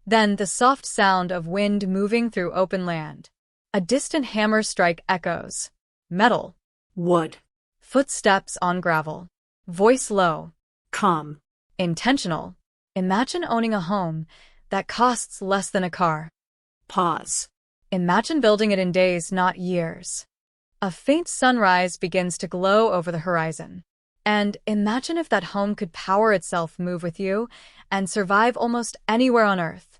Then the soft sound of wind moving through open land. A distant hammer strike echoes. Metal. Wood. Footsteps on gravel. Voice low. Calm. Intentional. Imagine owning a home that costs less than a car. Pause. Imagine building it in days, not years. A faint sunrise begins to glow over the horizon. And imagine if that home could power itself, move with you, and survive almost anywhere on Earth.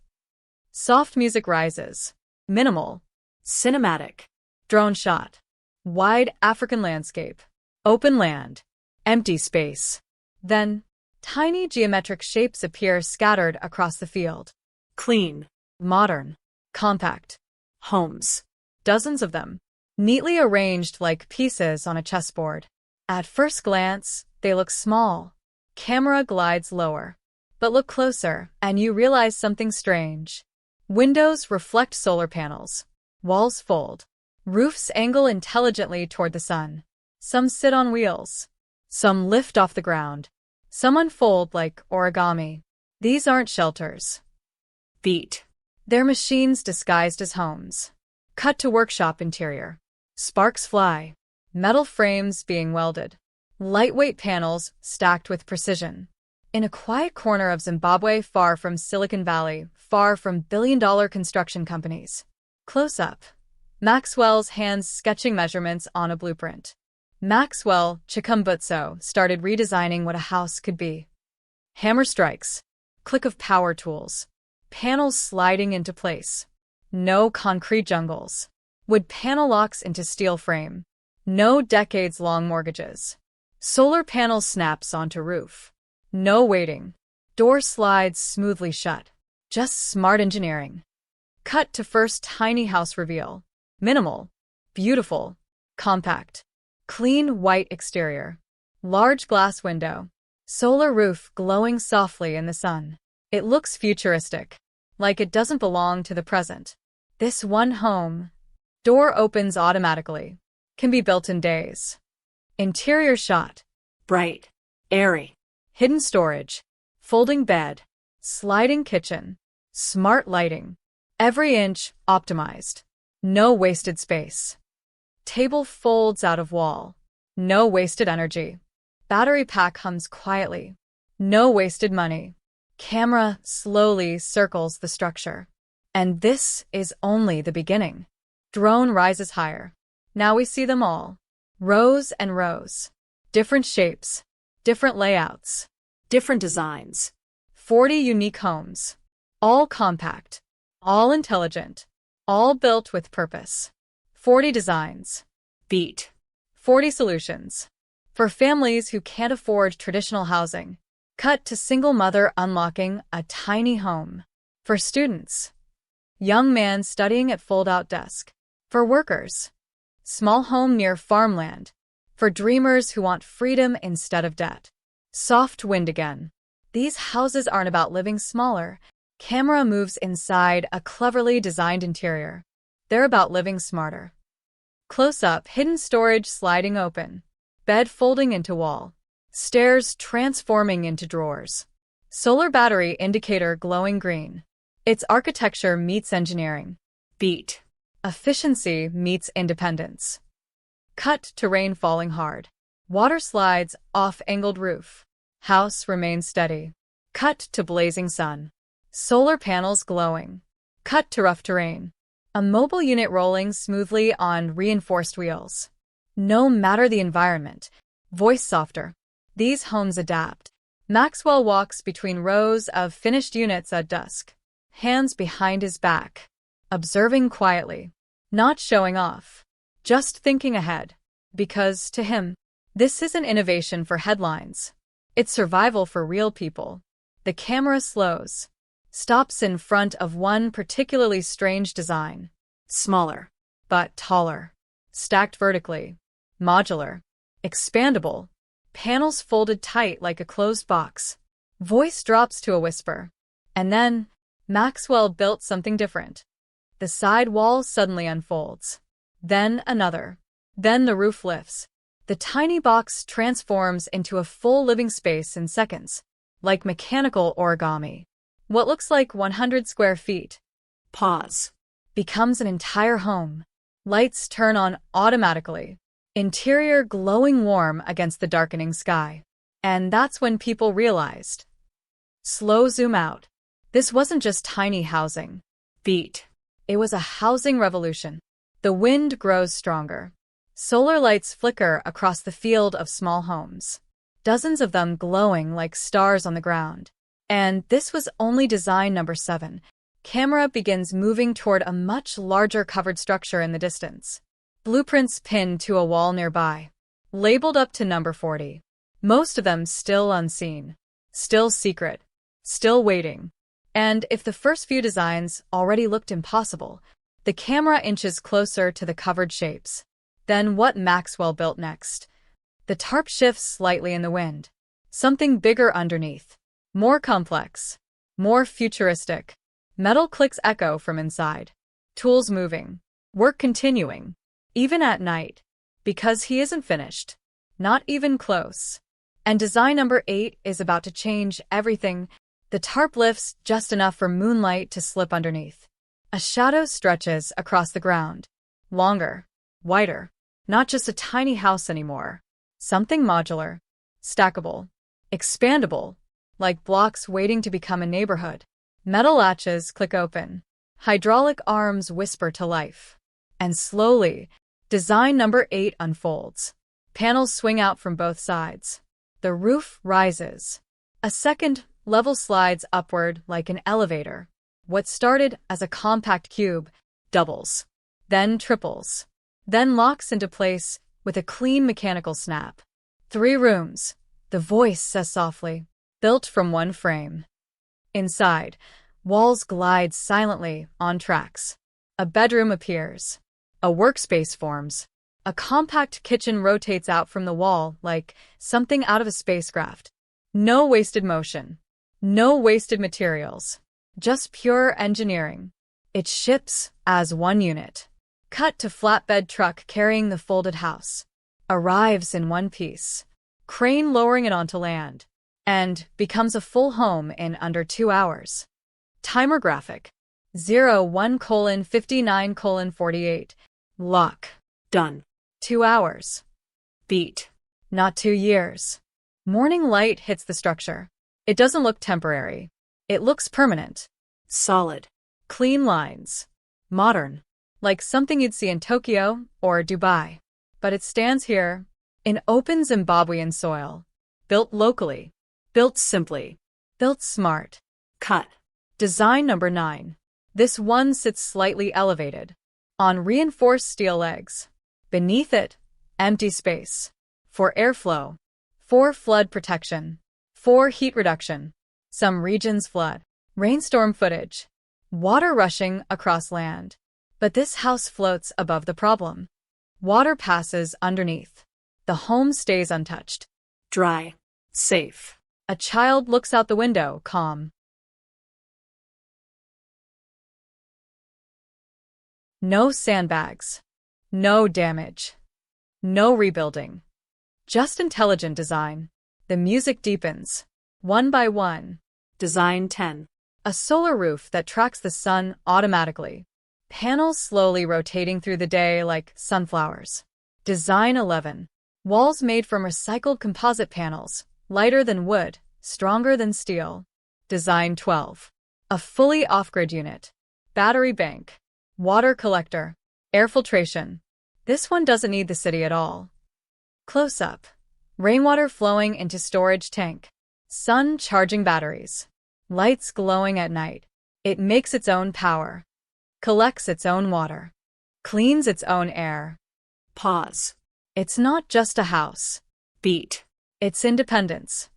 Soft music rises. Minimal. Cinematic. Drone shot. Wide African landscape. Open land. Empty space. Then, tiny geometric shapes appear scattered across the field. Clean. Modern. Compact. Homes. Dozens of them. Neatly arranged like pieces on a chessboard. At first glance, they look small. Camera glides lower. But look closer, and you realize something strange. Windows reflect solar panels. Walls fold. Roofs angle intelligently toward the sun. Some sit on wheels. Some lift off the ground. Some unfold like origami. These aren't shelters. Beat. They're machines disguised as homes. Cut to workshop interior. Sparks fly. Metal frames being welded. Lightweight panels stacked with precision. In a quiet corner of Zimbabwe, far from Silicon Valley, far from billion-dollar construction companies. Close up. Maxwell's hands sketching measurements on a blueprint. Maxwell Chikumbutso started redesigning what a house could be. Hammer strikes. Click of power tools. Panels sliding into place. No concrete jungles. Wood panel locks into steel frame. No decades-long mortgages. Solar panel snaps onto roof. No waiting. Door slides smoothly shut. Just smart engineering. Cut to first tiny house reveal. Minimal. Beautiful. Compact. Clean white exterior. Large glass window. Solar roof glowing softly in the sun. It looks futuristic. Like it doesn't belong to the present. This one home. Door opens automatically. Can be built in days. Interior shot. Bright. Airy. Hidden storage. Folding bed. Sliding kitchen. Smart lighting. Every inch optimized. No wasted space. Table folds out of wall. No wasted energy. Battery pack hums quietly. No wasted money. Camera slowly circles the structure. And this is only the beginning. Drone rises higher. Now we see them all. Rows and rows. Different shapes. Different layouts. Different designs. 40 unique homes. All compact. All intelligent. All built with purpose. 40 designs. Beat. 40 solutions. For families who can't afford traditional housing. Cut to single mother unlocking a tiny home. For students. Young man studying at fold-out desk. For workers. Small home near farmland. For dreamers who want freedom instead of debt. Soft wind again. These houses aren't about living smaller. Camera moves inside a cleverly designed interior. They're about living smarter. Close up, hidden storage sliding open. Bed folding into wall. Stairs transforming into drawers. Solar battery indicator glowing green. It's architecture meets engineering. Beat. Efficiency meets independence. Cut to rain falling hard. Water slides off angled roof. House remains steady. Cut to blazing sun. Solar panels glowing. Cut to rough terrain. A mobile unit rolling smoothly on reinforced wheels. No matter the environment. Voice softer. These homes adapt. Maxwell walks between rows of finished units at dusk. Hands behind his back. Observing quietly. Not showing off. Just thinking ahead. Because, to him, this isn't innovation for headlines. It's survival for real people. The camera slows. Stops in front of one particularly strange design. Smaller, but taller. Stacked vertically. Modular. Expandable. Panels folded tight like a closed box. Voice drops to a whisper. And then, Maxwell built something different. The side wall suddenly unfolds. Then another. Then the roof lifts. The tiny box transforms into a full living space in seconds. Like mechanical origami. What looks like 100 square feet Pause. becomes an entire home. Lights turn on automatically. Interior glowing warm against the darkening sky. And that's when people realized. Slow zoom out. This wasn't just tiny housing. Beat. It was a housing revolution. The wind grows stronger. Solar lights flicker across the field of small homes. Dozens of them glowing like stars on the ground. And this was only design number 7. Camera begins moving toward a much larger covered structure in the distance. Blueprints pinned to a wall nearby. Labeled up to number 40. Most of them still unseen. Still secret. Still waiting. And if the first few designs already looked impossible, the camera inches closer to the covered shapes. Then what Maxwell built next? The tarp shifts slightly in the wind. Something bigger underneath. More complex. More futuristic. Metal clicks echo from inside. Tools moving. Work continuing. Even at night. Because he isn't finished. Not even close. And design number 8 is about to change everything. The tarp lifts just enough for moonlight to slip underneath. A shadow stretches across the ground. Longer. Wider. Not just a tiny house anymore. Something modular. Stackable. Expandable. Like blocks waiting to become a neighborhood. Metal latches click open. Hydraulic arms whisper to life. And slowly, design number 8 unfolds. Panels swing out from both sides. The roof rises. A second level slides upward like an elevator. What started as a compact cube doubles, then triples, then locks into place with a clean mechanical snap. 3 rooms, the voice says softly, built from one frame. Inside, walls glide silently on tracks. A bedroom appears. A workspace forms. A compact kitchen rotates out from the wall like something out of a spacecraft. No wasted motion. No wasted materials. Just pure engineering. It ships as one unit. Cut to flatbed truck carrying the folded house. Arrives in one piece. Crane lowering it onto land. And becomes a full home in under 2 hours. Timer graphic. 01:59:48. Lock. Done. 2 hours. Beat. Not 2 years. Morning light hits the structure. It doesn't look temporary. It looks permanent. Solid. Clean lines. Modern. Like something you'd see in Tokyo or Dubai. But it stands here, in open Zimbabwean soil. Built locally. Built simply. Built smart. Cut. Design number 9. This one sits slightly elevated. On reinforced steel legs. Beneath it, empty space. For airflow. For flood protection. For heat reduction. Some regions flood. Rainstorm footage. Water rushing across land. But this house floats above the problem. Water passes underneath. The home stays untouched. Dry. Safe. A child looks out the window, calm. No sandbags. No damage. No rebuilding. Just intelligent design. The music deepens. One by one. Design 10. A solar roof that tracks the sun automatically. Panels slowly rotating through the day like sunflowers. Design 11. Walls made from recycled composite panels, lighter than wood, stronger than steel. Design 12. A fully off-grid unit. Battery bank. Water collector. Air filtration. This one doesn't need the city at all. Close up. Rainwater flowing into storage tank. Sun charging batteries. Lights glowing at night. It makes its own power. Collects its own water. Cleans its own air. Pause. It's not just a house. Beat. It's independence.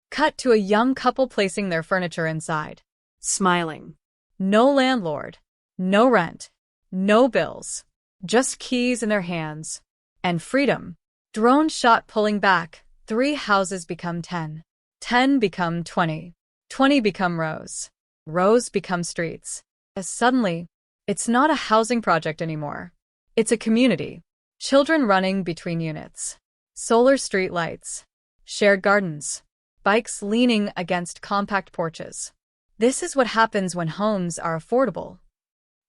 Cut to a young couple placing their furniture inside. Smiling. No landlord. No rent. No bills. Just keys in their hands. And freedom. Drone shot pulling back. 3 houses become 10. 10 become 20. 20 become rows. Rows become streets. As suddenly, it's not a housing project anymore. It's a community. Children running between units. Solar street lights. Shared gardens. Bikes leaning against compact porches. This is what happens when homes are affordable.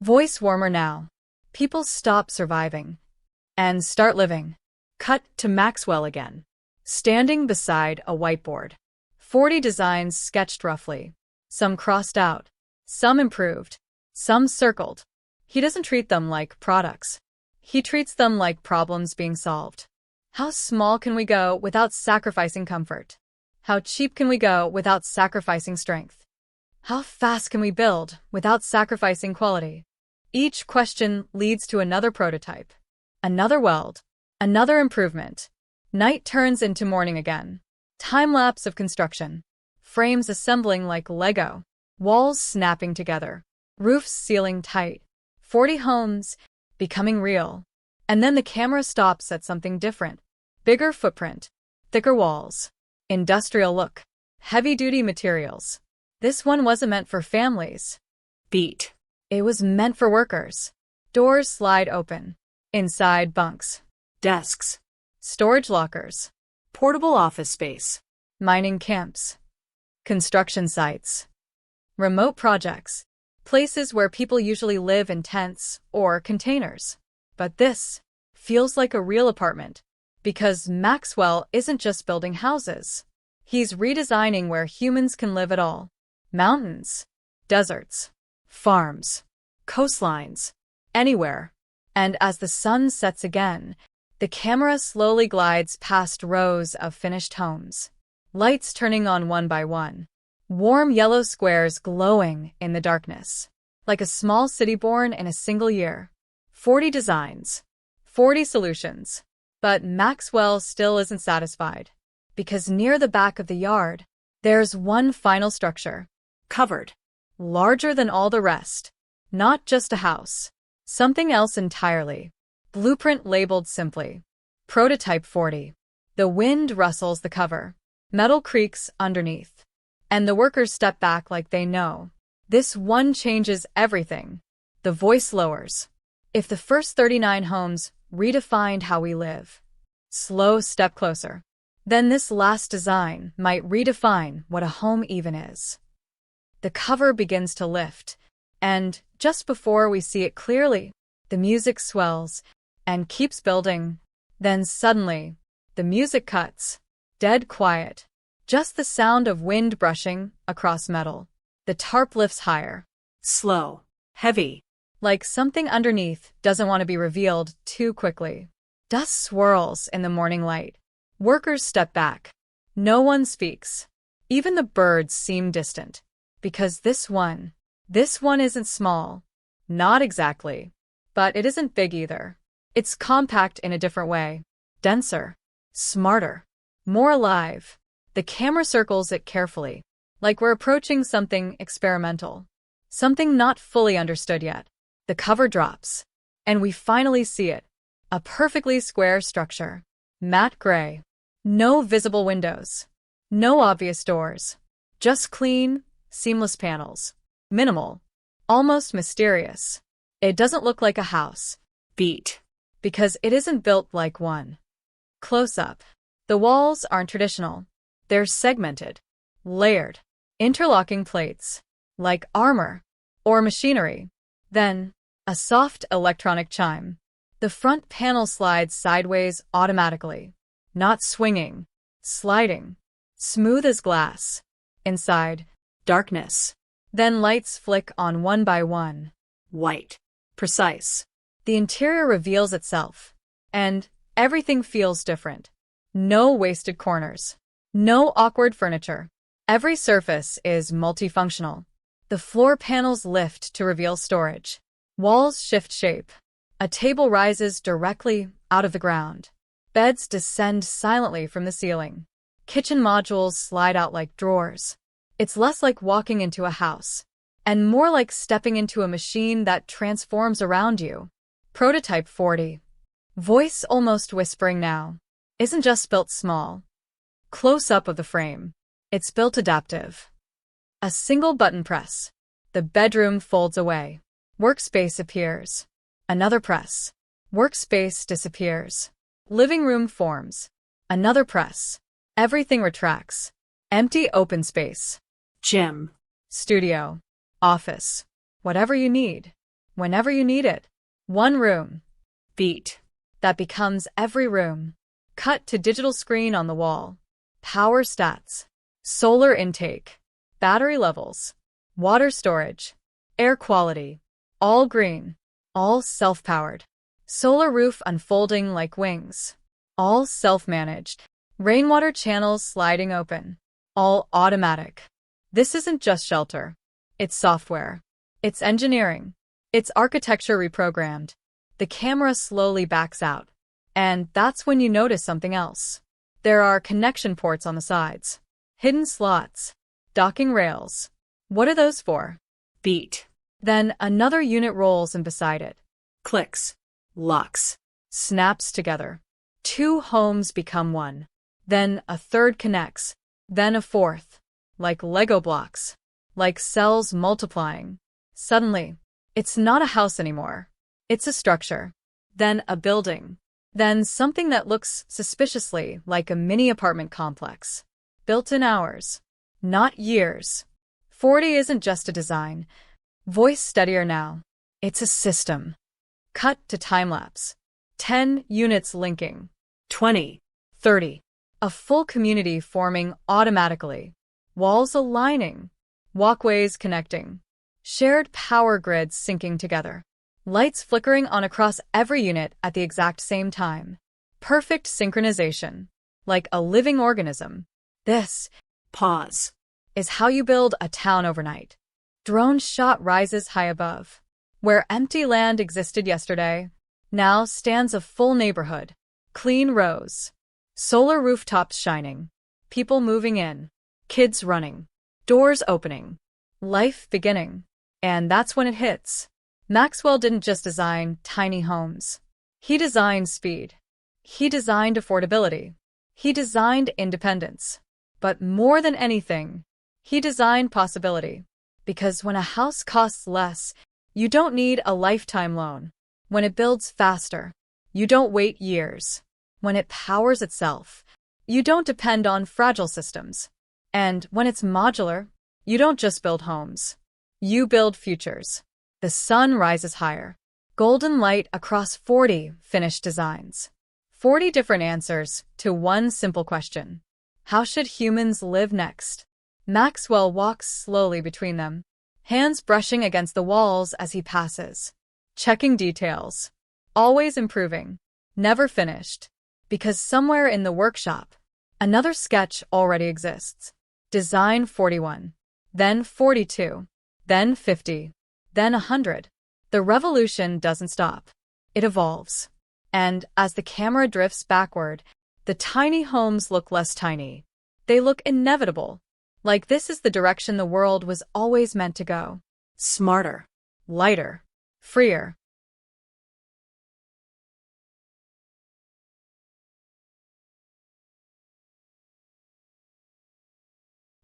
Voice warmer now. People stop surviving and start living. Cut to Maxwell again, standing beside a whiteboard. 40 designs sketched roughly. Some crossed out, some improved, some circled. He doesn't treat them like products. He treats them like problems being solved. How small can we go without sacrificing comfort? How cheap can we go without sacrificing strength? How fast can we build without sacrificing quality? Each question leads to another prototype, another weld, another improvement. Night turns into morning again. Time-lapse of construction. Frames assembling like Lego. Walls snapping together. Roofs sealing tight. 40 homes becoming real. And then the camera stops at something different. Bigger footprint. Thicker walls. Industrial look. Heavy-duty materials. This one wasn't meant for families. Beat. It was meant for workers. Doors slide open. Inside bunks. Desks. Storage lockers. Portable office space. Mining camps. Construction sites. Remote projects. Places where people usually live in tents or containers. But this feels like a real apartment, because Maxwell isn't just building houses. He's redesigning where humans can live at all. Mountains, deserts, farms, coastlines, anywhere. And as the sun sets again, the camera slowly glides past rows of finished homes. Lights turning on one by one. Warm yellow squares glowing in the darkness. Like a small city born in a single year. 40 designs. 40 solutions. But Maxwell still isn't satisfied. Because near the back of the yard, there's one final structure. Covered. Larger than all the rest. Not just a house. Something else entirely. Blueprint labeled simply. Prototype 40. The wind rustles the cover. Metal creaks underneath. And the workers step back like they know. This one changes everything. The voice lowers. If the first 39 homes redefined how we live, slow step closer, then this last design might redefine what a home even is. The cover begins to lift, and just before we see it clearly, the music swells and keeps building. Then suddenly, the music cuts. Dead quiet. Just the sound of wind brushing across metal. The tarp lifts higher. Slow. Heavy. Like something underneath doesn't want to be revealed too quickly. Dust swirls in the morning light. Workers step back. No one speaks. Even the birds seem distant. Because this one isn't small. Not exactly. But it isn't big either. It's compact in a different way. Denser. Smarter. More alive. The camera circles it carefully. Like we're approaching something experimental. Something not fully understood yet. The cover drops. And we finally see it. A perfectly square structure. Matte gray. No visible windows. No obvious doors. Just clean, seamless panels. Minimal. Almost mysterious. It doesn't look like a house. Beat. Because it isn't built like one. Close up. The walls aren't traditional. They're segmented. Layered. Interlocking plates. Like armor. Or machinery. Then, a soft electronic chime. The front panel slides sideways automatically. Not swinging. Sliding. Smooth as glass. Inside, Darkness. then lights flick on one by one. White. Precise. The interior reveals itself. And everything feels different. No wasted corners. No awkward furniture. Every surface is multifunctional. The floor panels lift to reveal storage. Walls shift shape. A table rises directly out of the ground. Beds descend silently from the ceiling. Kitchen modules slide out like drawers. It's less like walking into a house, and more like stepping into a machine that transforms around you. Prototype 40. Voice almost whispering now. Isn't just built small. Close up of the frame. It's built adaptive. A single button press. The bedroom folds away. Workspace appears. Another press. Workspace disappears. Living room forms. Another press. Everything retracts. Empty open space. Gym. studio, office, whatever you need, whenever you need it. One room. Feet. That becomes every room. Cut to digital screen on the wall. Power stats. Solar intake. Battery levels. Water storage. Air quality. All green. All self-powered. Solar roof unfolding like wings. All self-managed. Rainwater channels sliding open. All automatic. This isn't just shelter. It's software. It's engineering. It's architecture reprogrammed. The camera slowly backs out. And that's when you notice something else. There are connection ports on the sides. Hidden slots. Docking rails. What are those for? Feet. Then another unit rolls in beside it. Clicks. Locks. Snaps together. Two homes become one. Then a third connects. Then a fourth. Like Lego blocks. Like cells multiplying. Suddenly, it's not a house anymore. It's a structure. Then a building. Then something that looks suspiciously like a mini apartment complex. Built in hours. Not years. 40 isn't just a design. Voice steadier now. It's a system. Cut to time-lapse. 10 units linking. 20. 30. A full community forming automatically. Walls aligning. Walkways connecting. Shared power grids syncing together. Lights flickering on across every unit at the exact same time. Perfect synchronization. Like a living organism. This Pause. is how you build a town overnight. Drone shot rises high above. Where empty land existed yesterday, now stands a full neighborhood. Clean rows. Solar rooftops shining. People moving in. Kids running. Doors opening. Life beginning. And that's when it hits. Maxwell didn't just design tiny homes. He designed speed. He designed affordability. He designed independence. But more than anything, he designed possibility. Because when a house costs less, you don't need a lifetime loan. When it builds faster, you don't wait years. When it powers itself, you don't depend on fragile systems. And when it's modular, you don't just build homes. You build futures. The sun rises higher. Golden light across 40 finished designs. 40 different answers to one simple question. How should humans live next? Maxwell walks slowly between them, hands brushing against the walls as he passes. Checking details. Always improving. Never finished. Because somewhere in the workshop, another sketch already exists. Design 41. Then 42. Then 50. Then 100. The revolution doesn't stop. It evolves. And as the camera drifts backward, the tiny homes look less tiny. They look inevitable. Like this is the direction the world was always meant to go. Smarter. Lighter. Freer.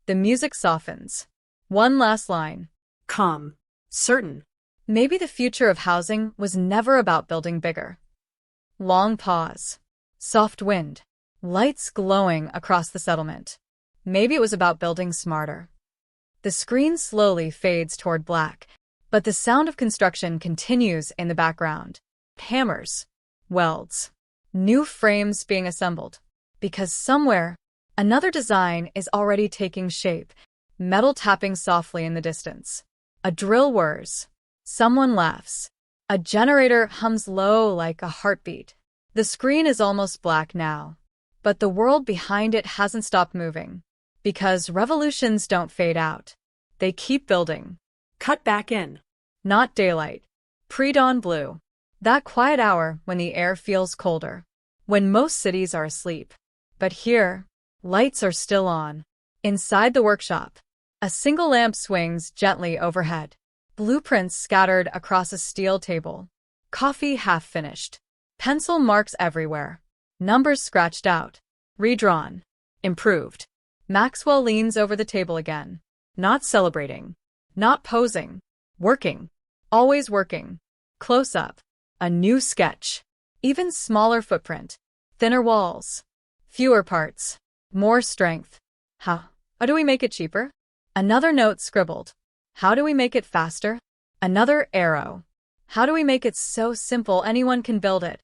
The music softens. One last line. Calm. Certain. Maybe the future of housing was never about building bigger. Long pause. Soft wind. Lights glowing across the settlement. Maybe it was about building smarter. The screen slowly fades toward black, but the sound of construction continues in the background. Hammers. Welds. New frames being assembled. Because somewhere, another design is already taking shape, metal tapping softly in the distance. A drill whirs. Someone laughs. A generator hums low like a heartbeat. The screen is almost black now, but the world behind it hasn't stopped moving. Because revolutions don't fade out. They keep building. Cut back in. Not daylight. Pre-dawn blue. That quiet hour when the air feels colder. When most cities are asleep. But here, lights are still on. Inside the workshop, a single lamp swings gently overhead. Blueprints scattered across a steel table. Coffee half finished. Pencil marks everywhere. Numbers scratched out. Redrawn. Improved. Maxwell leans over the table again. Not celebrating. Not posing. Working. Always working. Close up. A new sketch. Even smaller footprint. Thinner walls. Fewer parts. More strength. How do we make it cheaper? Another note scribbled. How do we make it faster? Another arrow. How do we make it so simple anyone can build it?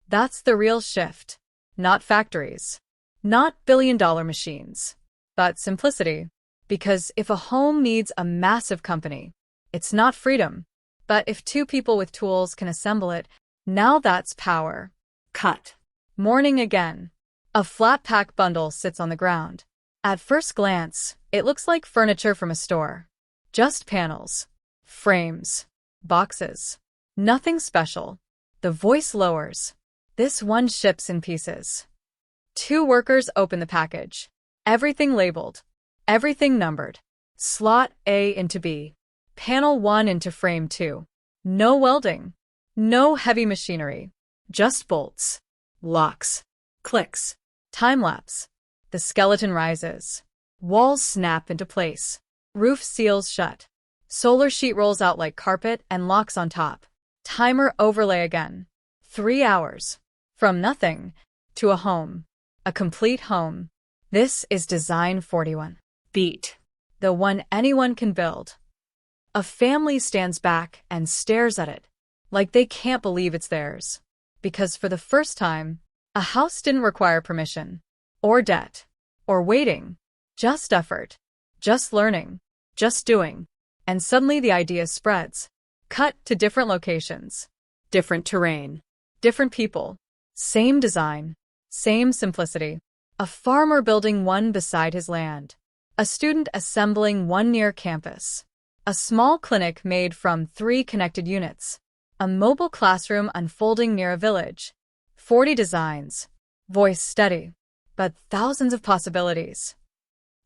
That's the real shift. Not factories. Not billion-dollar machines. But simplicity. Because if a home needs a massive company, it's not freedom. But if two people with tools can assemble it, now that's power. Cut. Morning again. A flat pack bundle sits on the ground. At first glance, it looks like furniture from a store. Just panels, frames, boxes. Nothing special. The voice lowers. This one ships in pieces. Two workers open the package. Everything labeled. Everything numbered. Slot A into B. Panel 1 into frame 2. No welding. No heavy machinery. Just bolts. Locks. Clicks. Time-lapse. The skeleton rises. Walls snap into place. Roof seals shut. Solar sheet rolls out like carpet and locks on top. Timer overlay again. 3 hours. From nothing to a home. A complete home. This is Design 41. Beat. The one anyone can build. A family stands back and stares at it, like they can't believe it's theirs. Because for the first time, a house didn't require permission, or debt, or waiting. Just effort. Just learning. Just doing. And suddenly the idea spreads. Cut to different locations. Different terrain. Different people. Same design. Same simplicity. A farmer building one beside his land. A student assembling one near campus. A small clinic made from 3 connected units. A mobile classroom unfolding near a village. 40 designs. Voice steady. But thousands of possibilities.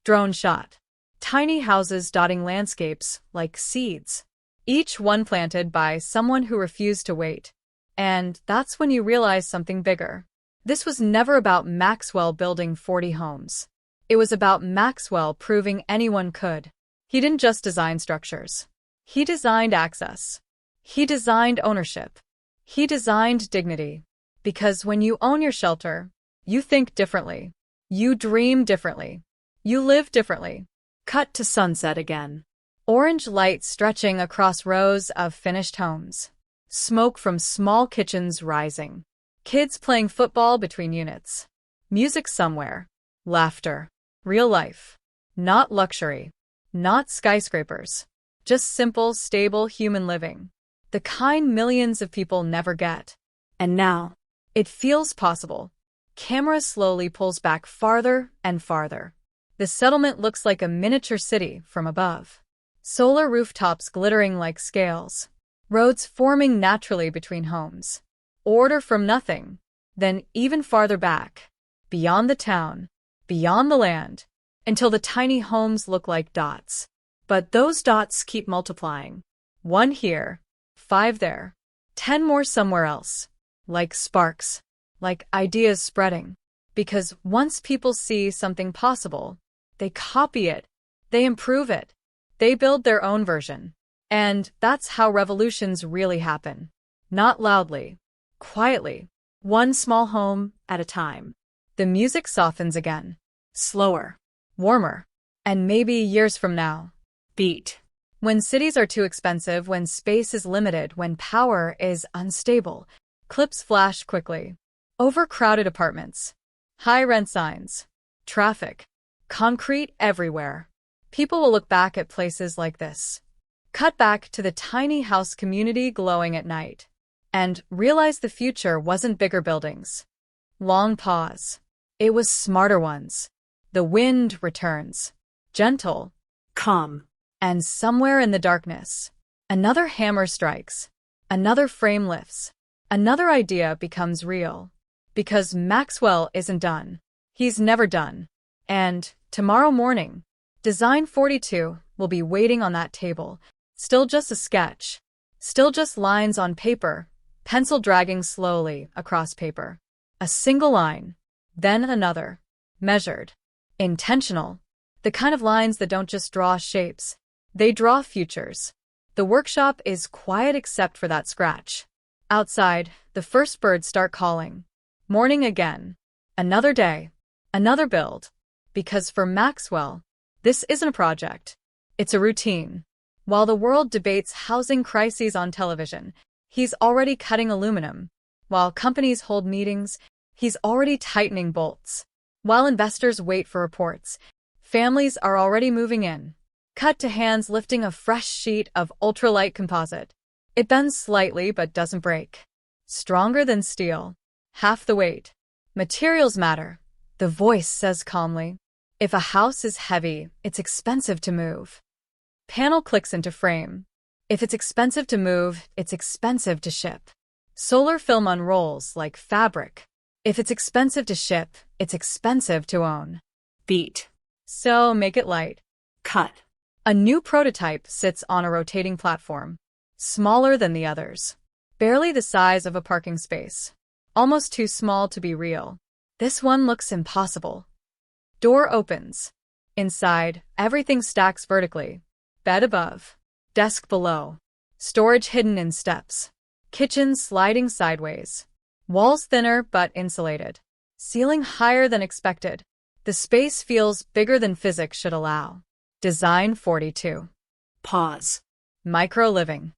Drone shot. Tiny houses dotting landscapes like seeds. Each one planted by someone who refused to wait. And that's when you realize something bigger. This was never about Maxwell building 40 homes. It was about Maxwell proving anyone could. He didn't just design structures. He designed access. He designed ownership. He designed dignity. Because when you own your shelter, you think differently. You dream differently. You live differently. Cut to sunset again. Orange light stretching across rows of finished homes. Smoke from small kitchens rising. Kids playing football between units. Music somewhere. Laughter. Real life. Not luxury. Not skyscrapers. Just simple, stable human living. The kind millions of people never get. And now, it feels possible. Camera slowly pulls back farther and farther. The settlement looks like a miniature city from above. Solar rooftops glittering like scales. Roads forming naturally between homes. Order from nothing. Then even farther back. Beyond the town. Beyond the land. Until the tiny homes look like dots. But those dots keep multiplying. 1 here. 5 there. 10 more somewhere else. Like sparks. Like ideas spreading. Because once people see something possible, they copy it. They improve it. They build their own version. And that's how revolutions really happen. Not loudly. Quietly. One small home at a time. The music softens again. Slower. Warmer. And maybe years from now. Beat. When cities are too expensive, when space is limited, when power is unstable, clips flash quickly. Overcrowded apartments. High rent signs. Traffic. Concrete everywhere. People will look back at places like this. Cut back to the tiny house community glowing at night. And realize the future wasn't bigger buildings. Long pause. It was smarter ones. The wind returns. Gentle. Calm. And somewhere in the darkness, another hammer strikes. Another frame lifts. Another idea becomes real. Because Maxwell isn't done. He's never done. And tomorrow morning, Design 42 will be waiting on that table. Still just a sketch. Still just lines on paper, pencil dragging slowly across paper. A single line. Then another. Measured. Intentional. The kind of lines that don't just draw shapes. They draw futures. The workshop is quiet except for that scratch. Outside, the first birds start calling. Morning again. Another day. Another build. Because for Maxwell, this isn't a project. It's a routine. While the world debates housing crises on television, he's already cutting aluminum. While companies hold meetings, he's already tightening bolts. While investors wait for reports, families are already moving in. Cut to hands lifting a fresh sheet of ultralight composite. It bends slightly but doesn't break. Stronger than steel. Half the weight. Materials matter, the voice says calmly. If a house is heavy, it's expensive to move. Panel clicks into frame. If it's expensive to move, it's expensive to ship. Solar film unrolls like fabric. If it's expensive to ship, it's expensive to own. Beat. So make it light. Cut. A new prototype sits on a rotating platform. Smaller than the others. Barely the size of a parking space. Almost too small to be real. This one looks impossible. Door opens. Inside, everything stacks vertically. Bed above. Desk below. Storage hidden in steps. Kitchen sliding sideways. Walls thinner but insulated. Ceiling higher than expected. The space feels bigger than physics should allow. Design 42. Pause. Micro-living.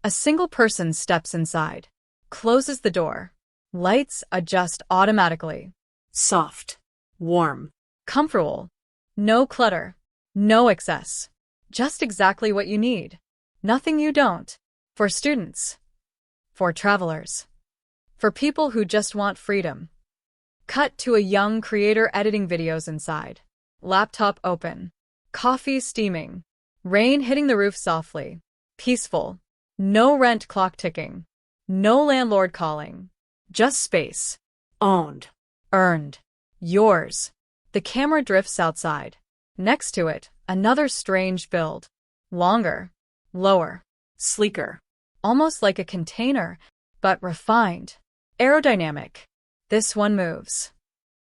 A single person steps inside. Closes the door. Lights adjust automatically. Soft. Warm. Comfortable. No clutter. No excess. Just exactly what you need. Nothing you don't. For students. For travelers. For people who just want freedom. Cut to a young creator editing videos inside. Laptop open. Coffee steaming. Rain hitting the roof softly. Peaceful. No rent clock ticking. No landlord calling. Just space. Owned. Earned. Yours. The camera drifts outside. Next to it, another strange build. Longer. Lower. Sleeker. Almost like a container, but refined. Aerodynamic. This one moves.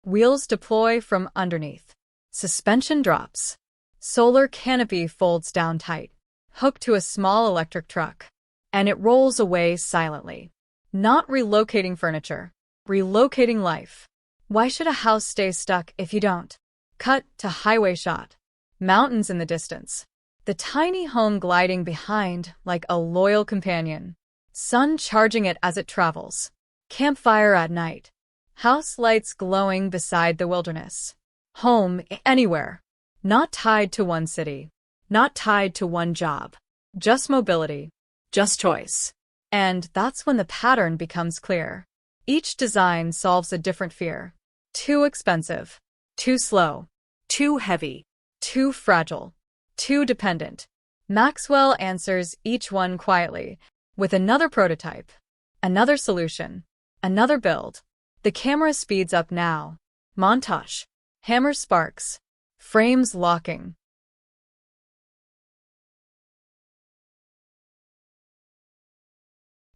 Wheels deploy from underneath. Suspension drops. Solar canopy folds down tight, hooked to a small electric truck. And it rolls away silently. Not relocating furniture. Relocating life. Why should a house stay stuck if you don't? Cut to highway shot. Mountains in the distance. The tiny home gliding behind like a loyal companion. Sun charging it as it travels. Campfire at night. House lights glowing beside the wilderness. Home anywhere. Not tied to one city. Not tied to one job. Just mobility. Just choice. And that's when the pattern becomes clear. Each design solves a different fear. Too expensive. Too slow. Too heavy. Too fragile. Too dependent. Maxwell answers each one quietly, with another prototype. Another solution. Another build. The camera speeds up now. Montage. Hammer sparks. Frames locking.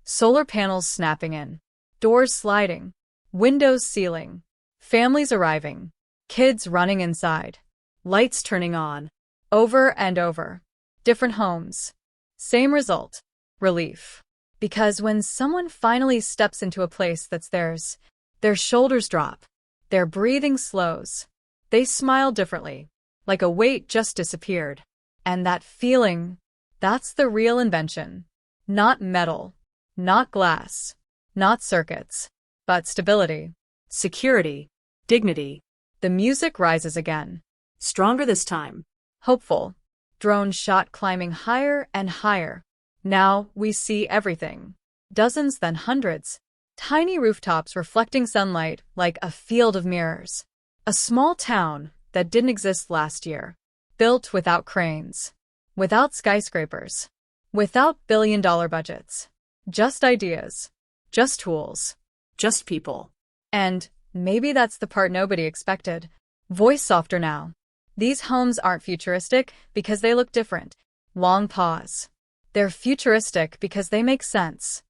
Solar panels snapping in. Doors sliding. Windows sealing. Families arriving. Kids running inside. Lights turning on. Over and over. Different homes. Same result. Relief. Because when someone finally steps into a place that's theirs, their shoulders drop. Their breathing slows. They smile differently, like a weight just disappeared. And that feeling, that's the real invention. Not metal. Not glass. Not circuits. But stability. Security. Dignity. The music rises again. Stronger this time. Hopeful. Drone shot climbing higher and higher. Now we see everything. Dozens, then hundreds. Tiny rooftops reflecting sunlight like a field of mirrors. A small town that didn't exist last year. Built without cranes. Without skyscrapers. Without billion-dollar budgets. Just ideas. Just tools. Just people. And maybe that's the part nobody expected. Voice softer now. These homes aren't futuristic because they look different. Long pause. They're futuristic because they make sense.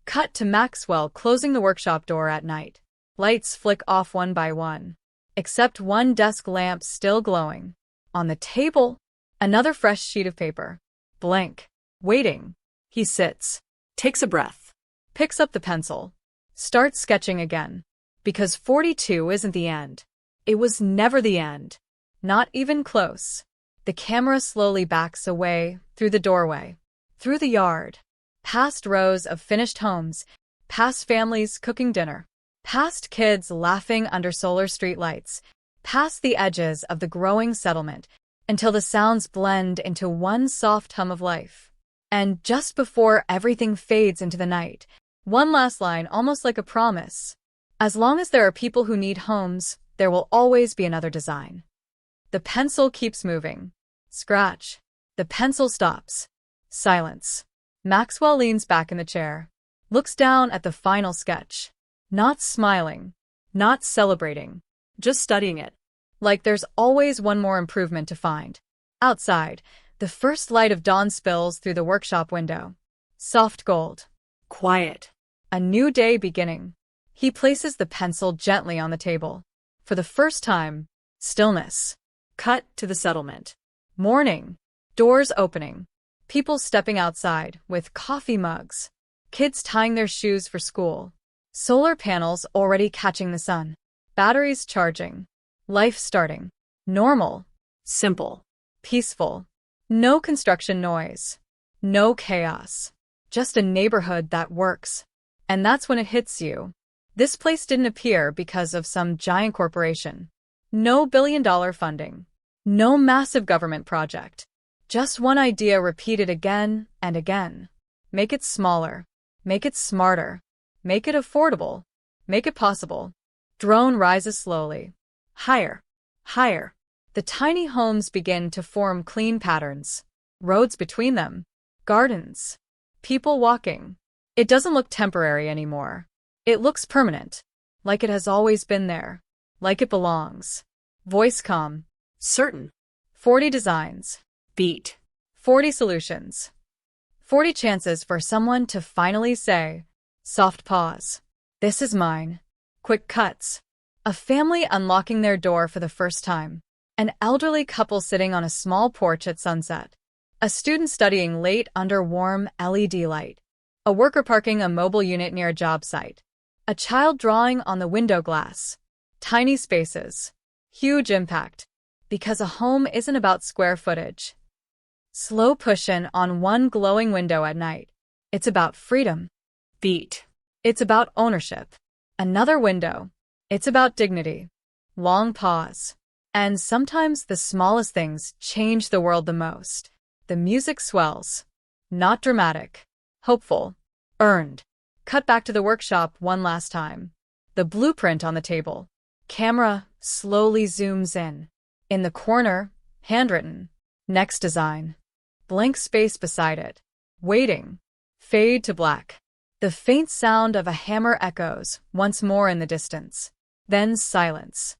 Cut to Maxwell closing the workshop door at night. Lights flick off one by one. Except one desk lamp still glowing. On the table, another fresh sheet of paper. Blank. Waiting. He sits. Takes a breath. Picks up the pencil. Starts sketching again. Because 42 isn't the end. It was never the end. Not even close. The camera slowly backs away, through the doorway, through the yard, past rows of finished homes, past families cooking dinner, past kids laughing under solar streetlights, past the edges of the growing settlement, until the sounds blend into one soft hum of life. And just before everything fades into the night, one last line, almost like a promise. As long as there are people who need homes, there will always be another design. The pencil keeps moving. Scratch. The pencil stops. Silence. Maxwell leans back in the chair, looks down at the final sketch. Not smiling, not celebrating, Just studying it. like there's always one more improvement to find. Outside, the first light of dawn spills through the workshop window. Soft gold. Quiet. A new day beginning. He places the pencil gently on the table. For the first time, stillness. Cut to the settlement. Morning. Doors opening. People stepping outside with coffee mugs. Kids tying their shoes for school. Solar panels already catching the sun. Batteries charging. Life starting. Normal. Simple. Peaceful. No construction noise. No chaos. Just a neighborhood that works. And that's when it hits you. This place didn't appear because of some giant corporation. No billion-dollar funding. No massive government project. Just one idea repeated again and again. Make it smaller. Make it smarter. Make it affordable. Make it possible. Drone rises slowly. Higher. Higher. The tiny homes begin to form clean patterns. Roads between them. Gardens. People walking. It doesn't look temporary anymore. It looks permanent. Like it has always been there. Like it belongs. Voice calm. Certain. 40 designs. Beat. 40 solutions. 40 chances for someone to finally say, soft pause. This is mine. Quick cuts. A family unlocking their door for the first time. An elderly couple sitting on a small porch at sunset. A student studying late under warm LED light. A worker parking a mobile unit near a job site. A child drawing on the window glass. Tiny spaces. Huge impact. Because a home isn't about square footage. Slow push-in on one glowing window at night. It's about freedom. Beat. It's about ownership. Another window. It's about dignity. Long pause. And sometimes the smallest things change the world the most. The music swells. Not dramatic. Hopeful. Earned. Cut back to the workshop one last time. The blueprint on the table. Camera slowly zooms in. In the corner, handwritten. Next design. Blank space beside it. Waiting. Fade to black. The faint sound of a hammer echoes once more in the distance. Then silence.